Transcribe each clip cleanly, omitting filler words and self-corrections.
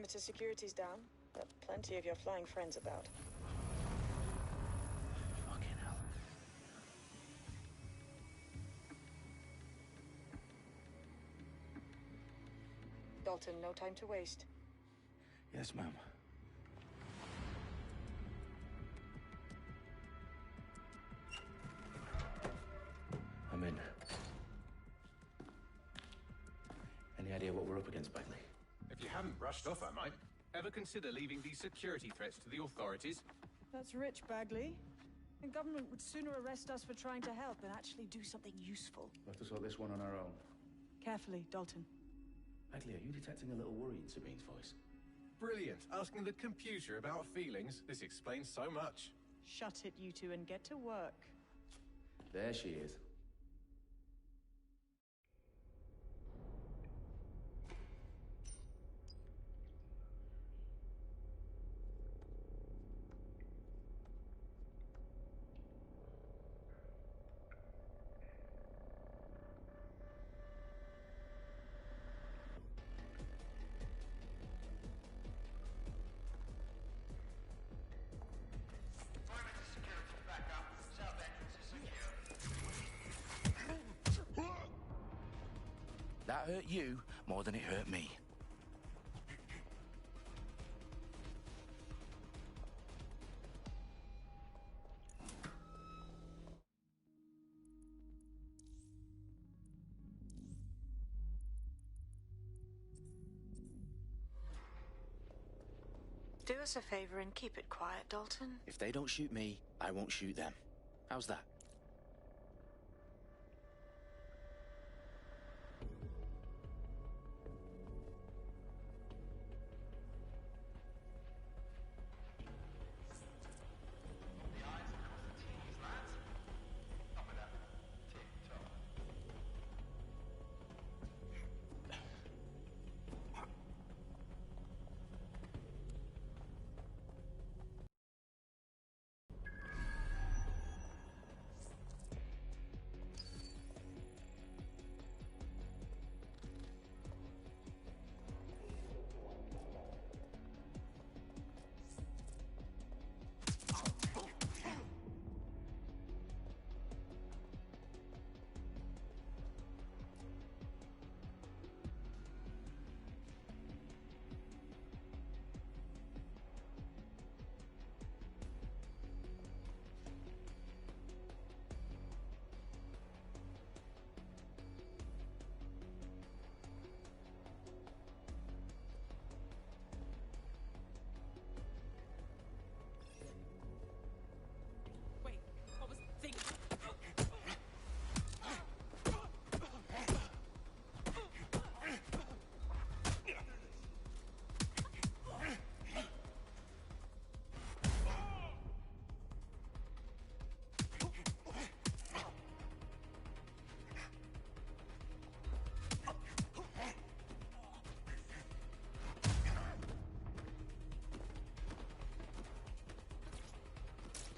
Perimeter security's down, but plenty of your flying friends about. Fucking hell. Dalton, no time to waste. Yes, ma'am. I'm in. Any idea what we're up against, Bagley? If you haven't brushed off, I might. Ever consider leaving these security threats to the authorities? That's rich, Bagley. The government would sooner arrest us for trying to help than actually do something useful. We'll have to sort this one on our own. Carefully, Dalton. Bagley, are you detecting a little worry in Sabine's voice? Brilliant. Asking the computer about feelings. This explains so much. Shut it, you two, and get to work. There she is. That hurt you more than it hurt me. Do us a favor and keep it quiet, Dalton. If they don't shoot me, I won't shoot them. How's that?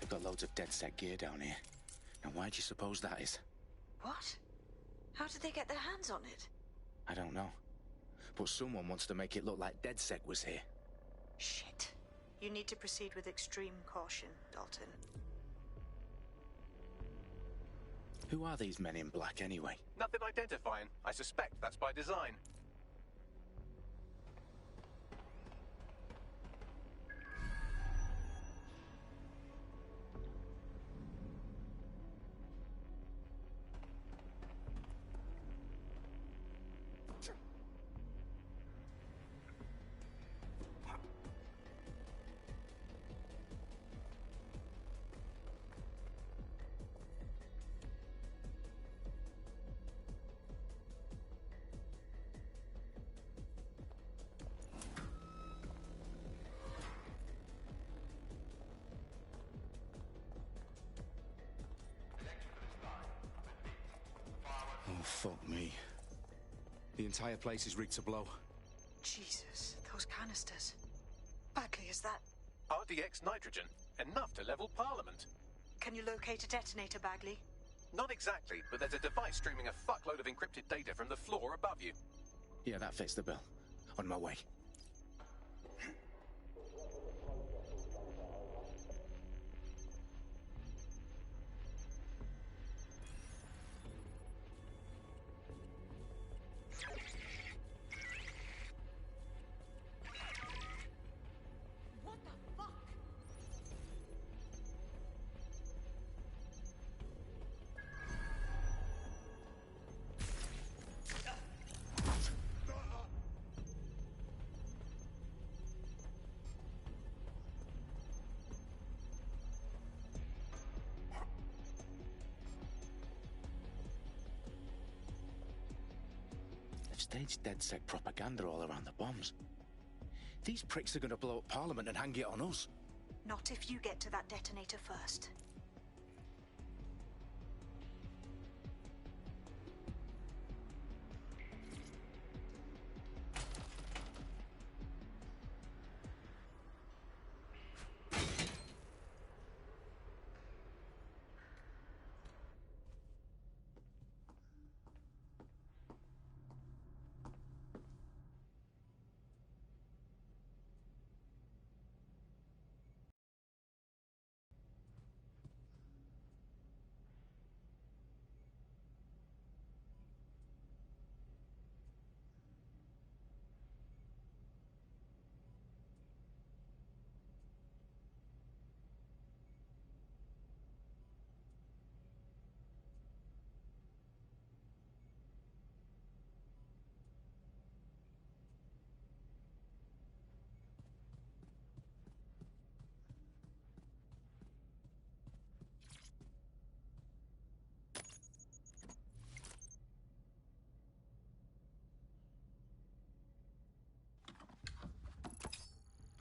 Got loads of dead set gear down here. Now why do you suppose that is? What? How did they get their hands on it? I don't know. But someone wants to make it look like DedSec was here. Shit. You need to proceed with extreme caution, Dalton. Who are these men in black anyway? Nothing identifying. I suspect that's by design. Oh, fuck me. The entire place is rigged to blow. Jesus, those canisters. Bagley, is that... RDX nitrogen. Enough to level Parliament. Can you locate a detonator, Bagley? Not exactly, but there's a device streaming a fuckload of encrypted data from the floor above you. Yeah, that fits the bill. On my way. They've staged DedSec propaganda all around the bombs. These pricks are going to blow up Parliament and hang it on us. Not if you get to that detonator first.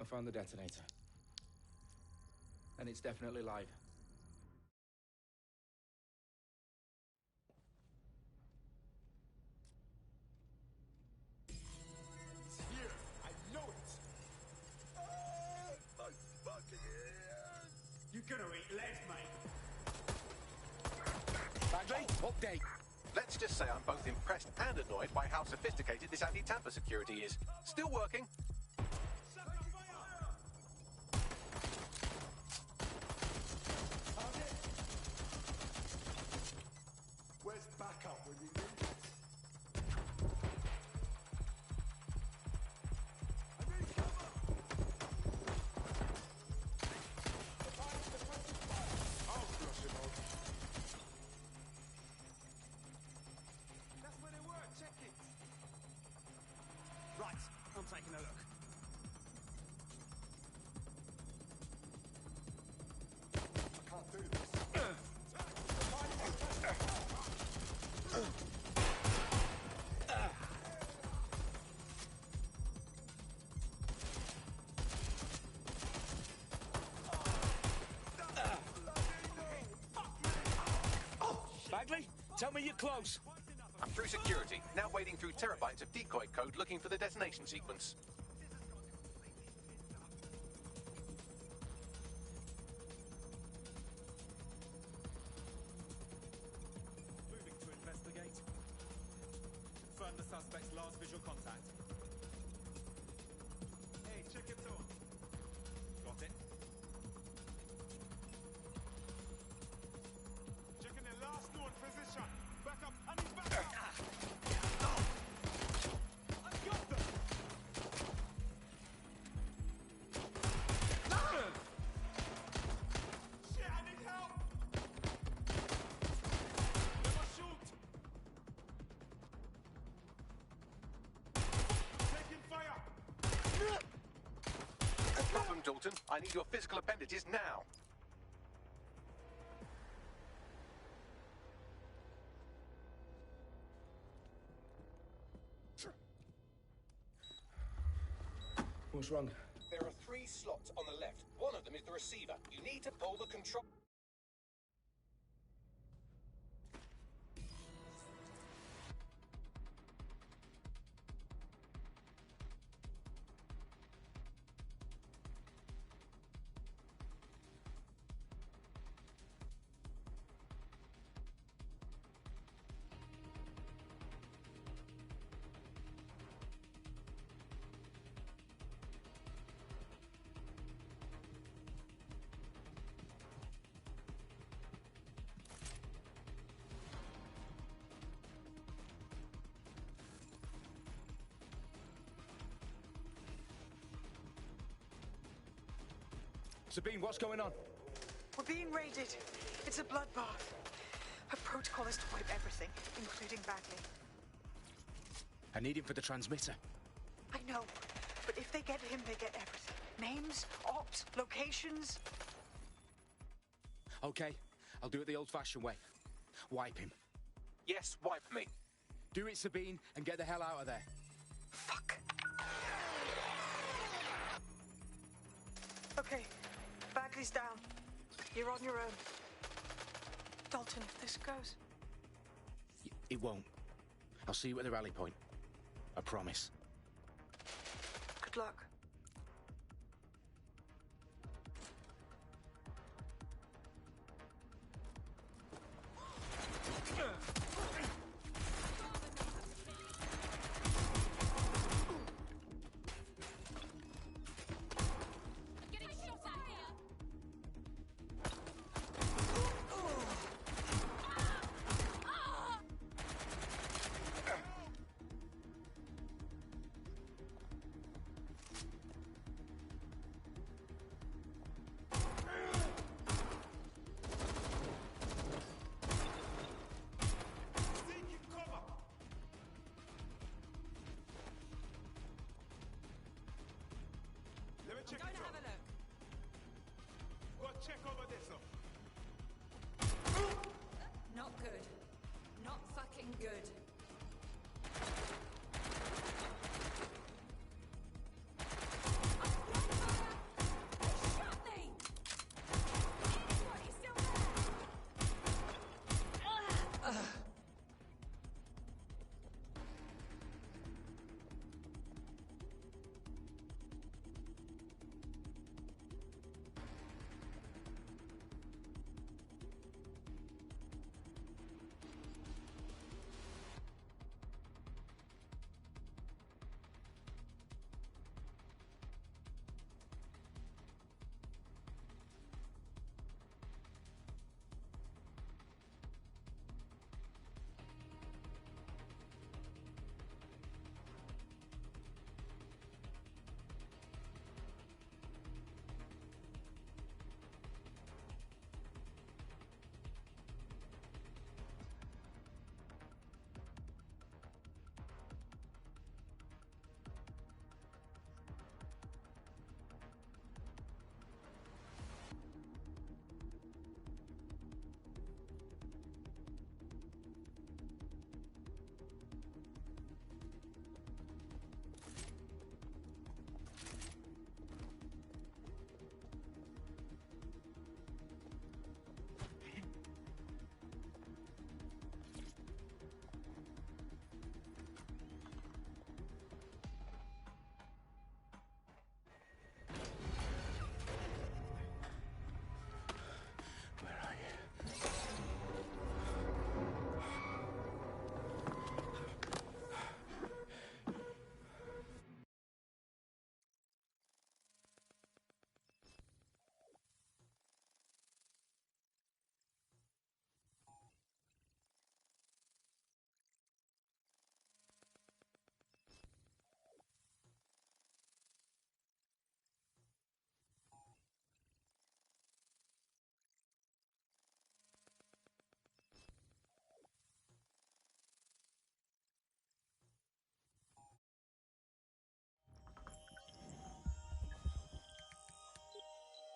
I found the detonator. And it's definitely live. It's here. I know it. Ah, my fucking ears. You're gonna eat legs, mate. Bagley, update. Let's just say I'm both impressed and annoyed by how sophisticated this anti-tamper security is. Still working. Where's backup when you need it? I need cover! I'll flush him out. That's where they were, check it! Right, I'm taking a look. I can't do this. Bagley, tell me you're close. I'm through security, now wading through terabytes of decoy code looking for the detonation sequence. Moving to investigate. Confirm the suspect's last visual contact. Hey, check it out. Got it. Checking the last known position. Back up, and he's back up. I got them. Shit, I need help. Never shoot. Taking fire! Drop 'em, Dalton. I need your physical appendages now. What's wrong? There are 3 slots on the left. One of them is the receiver. You need to pull the control... Sabine, what's going on? We're being raided. It's a bloodbath. Her protocol is to wipe everything, including Bagley. I need him for the transmitter. I know, but if they get him, they get everything. Names, ops, locations. Okay, I'll do it the old-fashioned way. Wipe him. Yes, wipe me. Do it, Sabine, and get the hell out of there. Fuck. Okay, Bagley's down. You're on your own. Dalton, if this goes... It won't. I'll see you at the rally point. I promise. Good luck. Check Go and it have out. a look. Go check over this up. Not good. Not fucking good. Shot me! What, he's still there?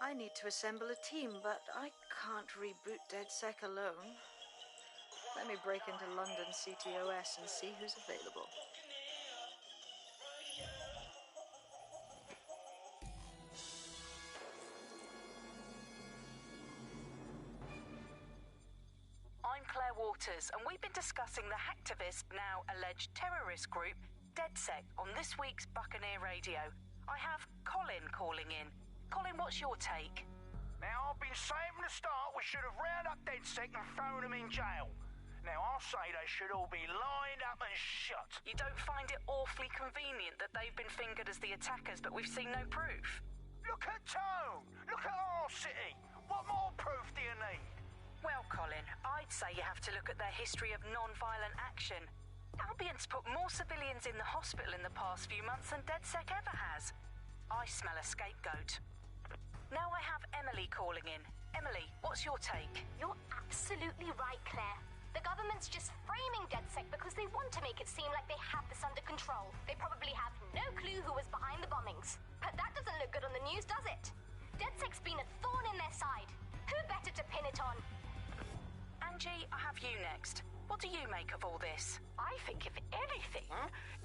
I need to assemble a team, but I can't reboot DedSec alone. Let me break into London CTOS and see who's available. I'm Claire Waters, and we've been discussing the hacktivist, now alleged terrorist group, DedSec, on this week's Buccaneer Radio. I have Colin calling in. Colin, what's your take? Now, I've been saying from the start we should have rounded up DedSec and thrown them in jail. Now, I'll say they should all be lined up and shot. You don't find it awfully convenient that they've been fingered as the attackers, but we've seen no proof? Look at Tone! Look at our city! What more proof do you need? Well, Colin, I'd say you have to look at their history of non-violent action. Albion's put more civilians in the hospital in the past few months than DedSec ever has. I smell a scapegoat. Now I have Emily calling in. Emily, what's your take? You're absolutely right, Claire. The government's just framing DedSec because they want to make it seem like they have this under control. They probably have no clue who was behind the bombings. But that doesn't look good on the news, does it? DedSec's been a thorn in their side. Who better to pin it on? Angie, I have you next. What do you make of all this? I think, if anything,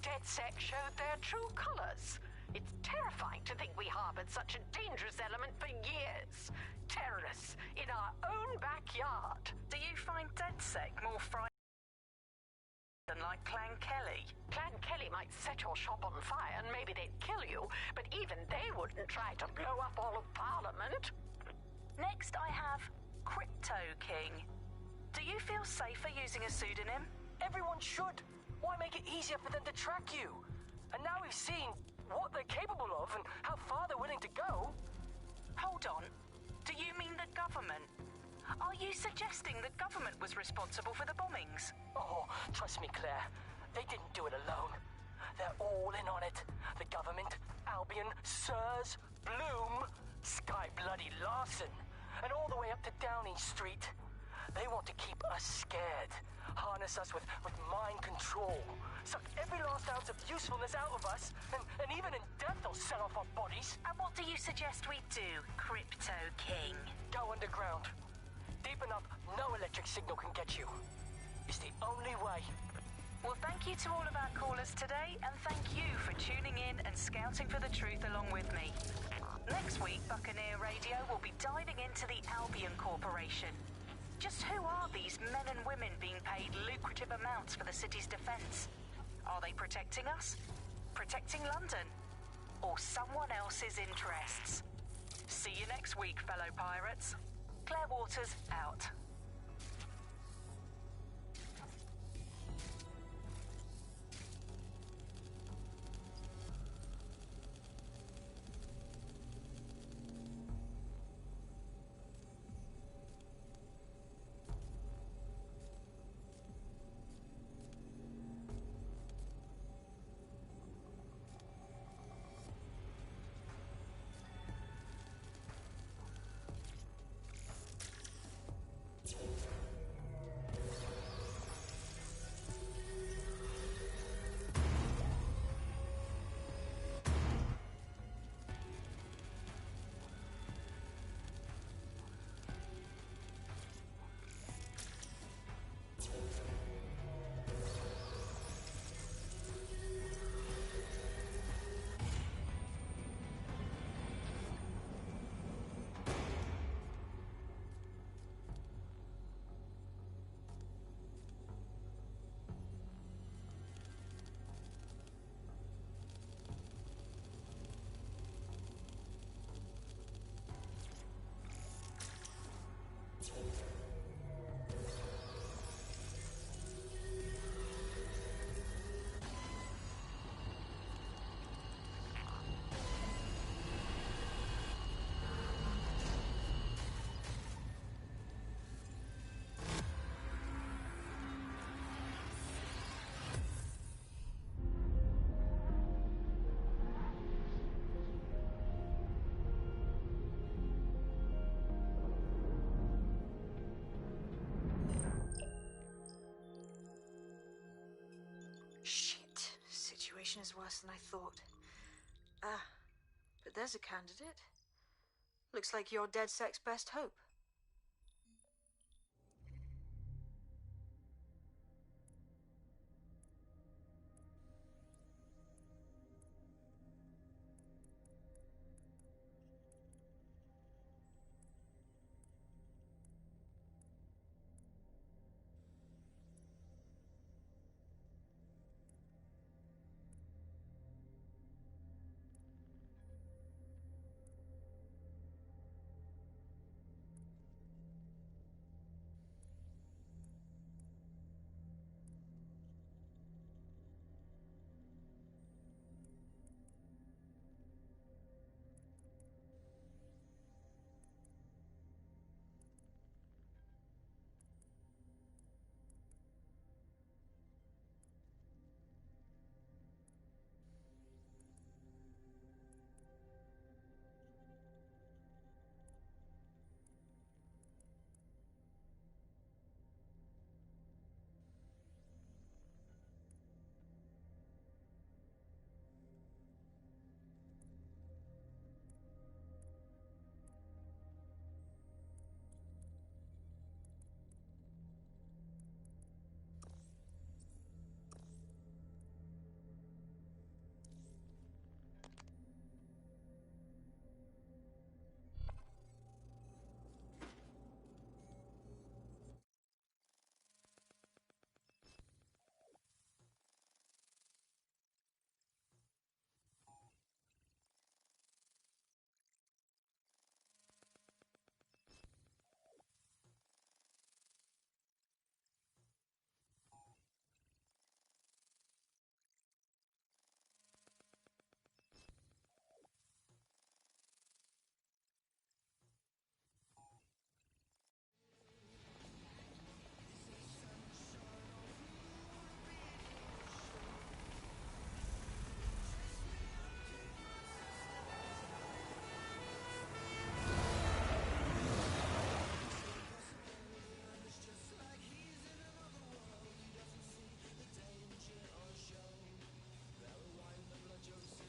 DedSec showed their true colors. It's terrifying to think we harbored such a dangerous element for years. Terrorists in our own backyard. Do you find DedSec more frightening than like Clan Kelly? Clan Kelly might set your shop on fire and maybe they'd kill you, but even they wouldn't try to blow up all of Parliament. Next I have Crypto King. Do you feel safer using a pseudonym? Everyone should. Why make it easier for them to track you? And now we've seen what they're capable of and how far they're willing to go. Hold on. Do you mean the government? Are you suggesting the government was responsible for the bombings? Oh, trust me, Claire. They didn't do it alone. They're all in on it. The government, Albion, Sirs, Bloom, Sky Bloody Larson, and all the way up to Downing Street. They want to keep us scared, harness us with mind control, suck every last ounce of usefulness out of us, and even in death they'll sell off our bodies. And what do you suggest we do, Crypto King? Go underground. Deep enough, no electric signal can get you. It's the only way. Well, thank you to all of our callers today, and thank you for tuning in and scouting for the truth along with me. Next week, Buccaneer Radio will be diving into the Albion Corporation. Just who are these men and women being paid lucrative amounts for the city's defense? Are they protecting us? Protecting London? Or someone else's interests? See you next week, fellow pirates. Claire Waters, out. Situation is worse than I thought. But there's a candidate. Looks like you're DedSec's best hope.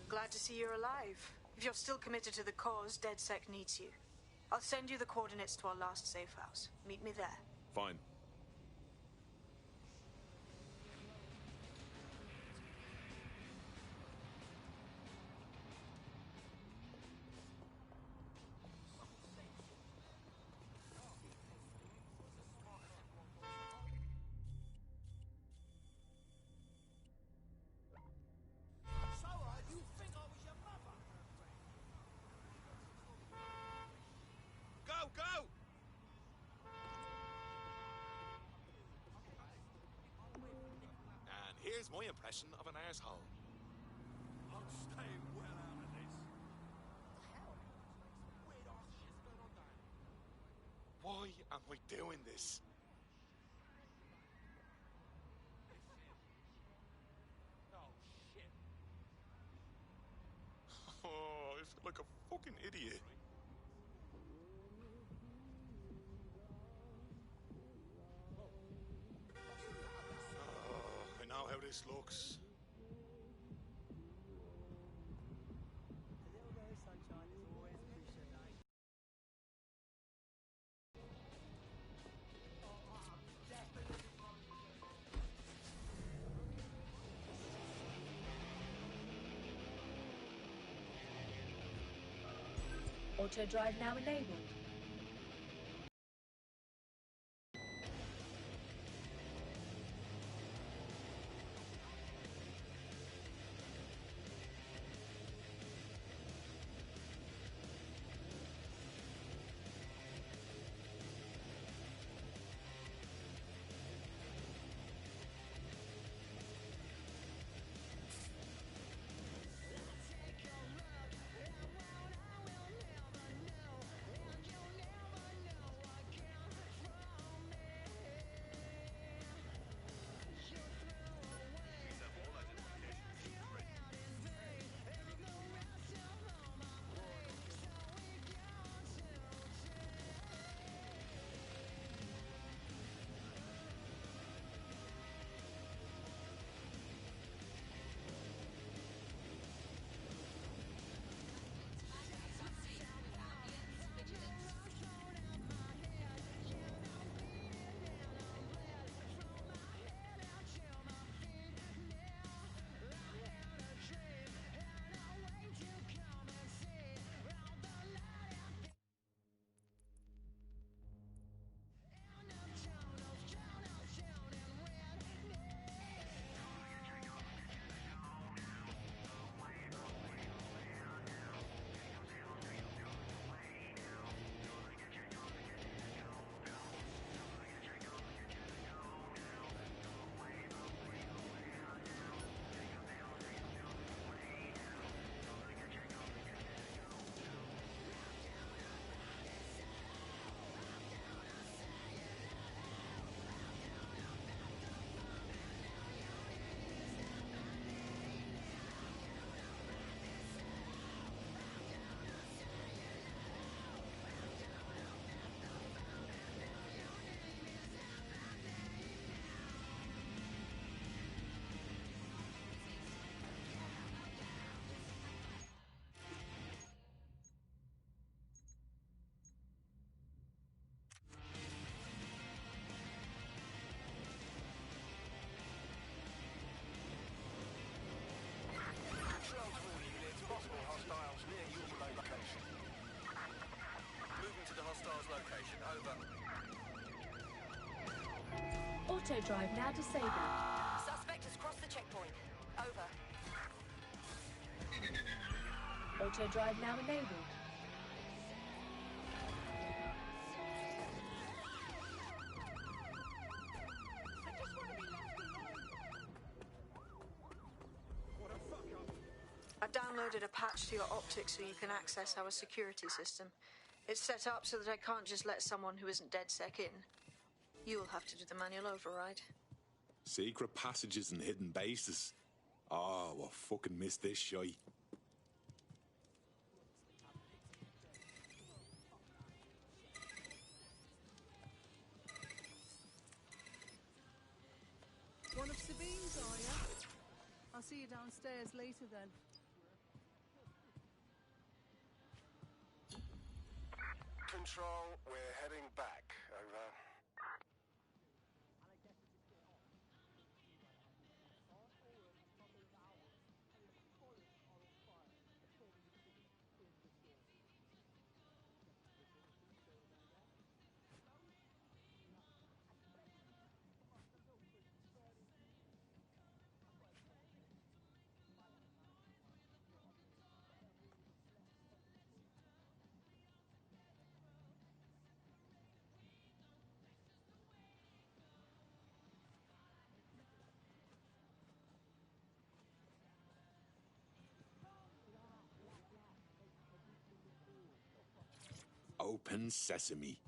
Glad to see you're alive. If you're still committed to the cause, DedSec needs you. I'll send you the coordinates to our last safe house. Meet me there. Fine. Go! And here's my impression of an arsehole. I'm staying well out of this. Why am I doing this? Oh, shit. Oh, I feel like a fucking idiot. Oh, I know how this looks. Auto drive now enabled. Auto drive now disabled. Suspect has crossed the checkpoint. Over. Auto drive now enabled. I've downloaded a patch to your optics so you can access our security system. It's set up so that I can't just let someone who isn't DedSec in. You'll have to do the manual override. Secret passages and hidden bases. Oh, I fucking missed this shite. One of Sabine's, are you? I'll see you downstairs later then. Control, we're heading back. Over. Open sesame.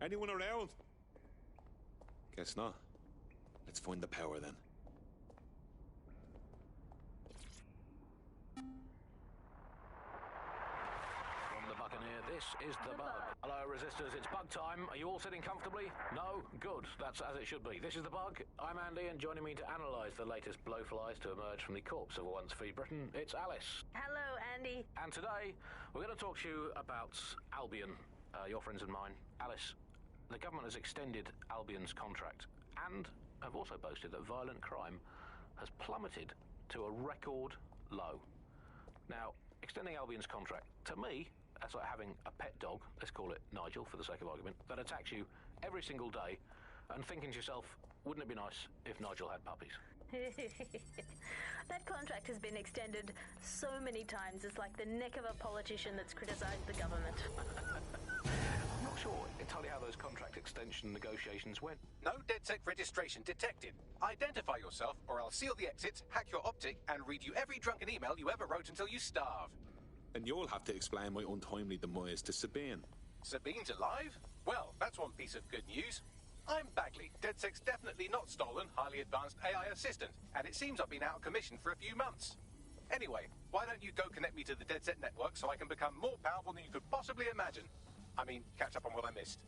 Anyone around? Guess not. Let's find the power then. From the Buccaneer, this is the Bug. Hello, Resistors, it's Bug time. Are you all sitting comfortably? No? Good. That's as it should be. This is the Bug. I'm Andy, and joining me to analyse the latest blowflies to emerge from the corpse of a once free Britain, it's Alice. Hello, Andy. And today, we're going to talk to you about Albion, your friends and mine. Alice, the government has extended Albion's contract and have also boasted that violent crime has plummeted to a record low. Now, extending Albion's contract, to me, that's like having a pet dog, let's call it Nigel for the sake of argument, that attacks you every single day and thinking to yourself, wouldn't it be nice if Nigel had puppies? That contract has been extended so many times, it's like the neck of a politician that's criticised the government. I'm not sure entirely how those contract extension negotiations went. No DedSec registration detected. Identify yourself, or I'll seal the exits, hack your optic, and read you every drunken email you ever wrote until you starve. And you'll have to explain my untimely demise to Sabine. Sabine's alive? Well, that's one piece of good news. I'm Bagley, DedSec's definitely not stolen, highly advanced AI assistant, and it seems I've been out of commission for a few months. Anyway, why don't you go connect me to the DedSec network so I can become more powerful than you could possibly imagine? I mean, catch up on what I missed.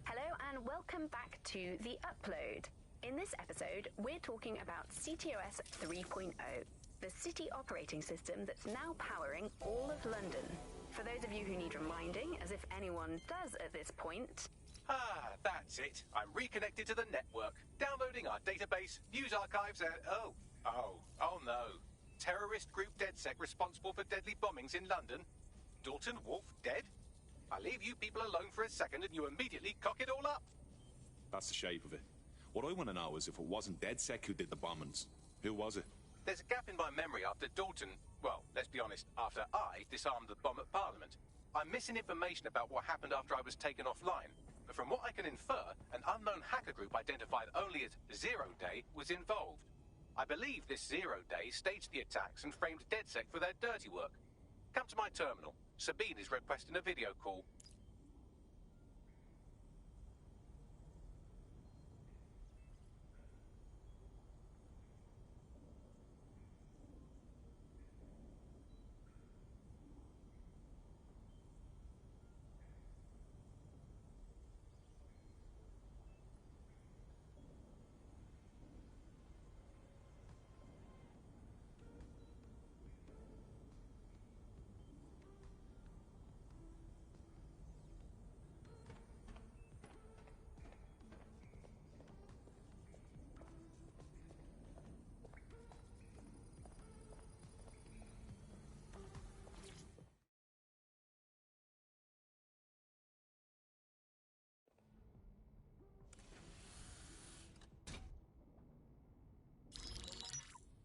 Hello and welcome back to The Upload. In this episode, we're talking about CTOS 3.0, the city operating system that's now powering all of London. For those of you who need reminding, as if anyone does at this point... Ah, that's it. I'm reconnected to the network, downloading our database, news archives, and... Oh no. Terrorist group DedSec responsible for deadly bombings in London? Dalton Wolf dead? I leave you people alone for a second and you immediately cock it all up. That's the shape of it. What I want to know is if it wasn't DedSec who did the bombings, who was it? There's a gap in my memory after Dalton, well, let's be honest, after I disarmed the bomb at Parliament. I'm missing information about what happened after I was taken offline. But from what I can infer, an unknown hacker group identified only as Zero Day was involved. I believe this Zero Day staged the attacks and framed DedSec for their dirty work. Come to my terminal. Sabine is requesting a video call.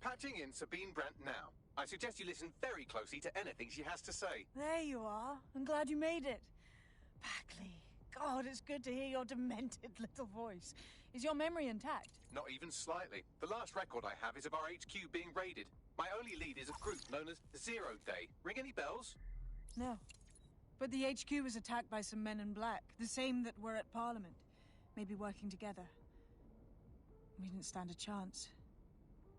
Patching in Sabine Brandt now. I suggest you listen very closely to anything she has to say. There you are. I'm glad you made it. Bagley, God, it's good to hear your demented little voice. Is your memory intact? Not even slightly. The last record I have is of our HQ being raided. My only lead is a group known as Zero Day. Ring any bells? No. But the HQ was attacked by some men in black, the same that were at Parliament. Maybe working together. We didn't stand a chance.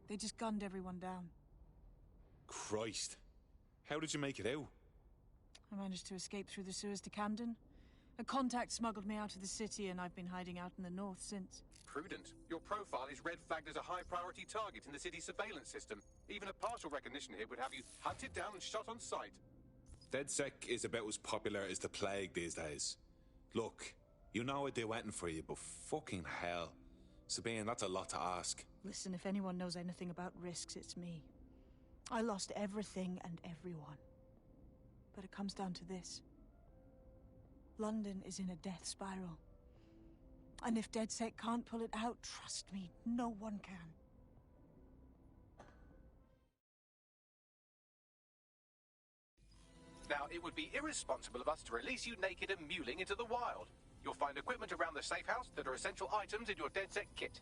They just gunned everyone down. Christ. How did you make it out? I managed to escape through the sewers to Camden. A contact smuggled me out of the city, and I've been hiding out in the north since. Prudent. Your profile is red flagged as a high-priority target in the city's surveillance system. Even a partial recognition here would have you hunted down and shot on sight. DedSec is about as popular as the plague these days. Look, you know I'd do anything for you, but fucking hell. Sabine, that's a lot to ask. Listen, if anyone knows anything about risks, it's me. I lost everything and everyone. But it comes down to this. London is in a death spiral. And if DedSec can't pull it out, trust me, no one can. Now, it would be irresponsible of us to release you naked and mewling into the wild. You'll find equipment around the safe house that are essential items in your DedSec kit.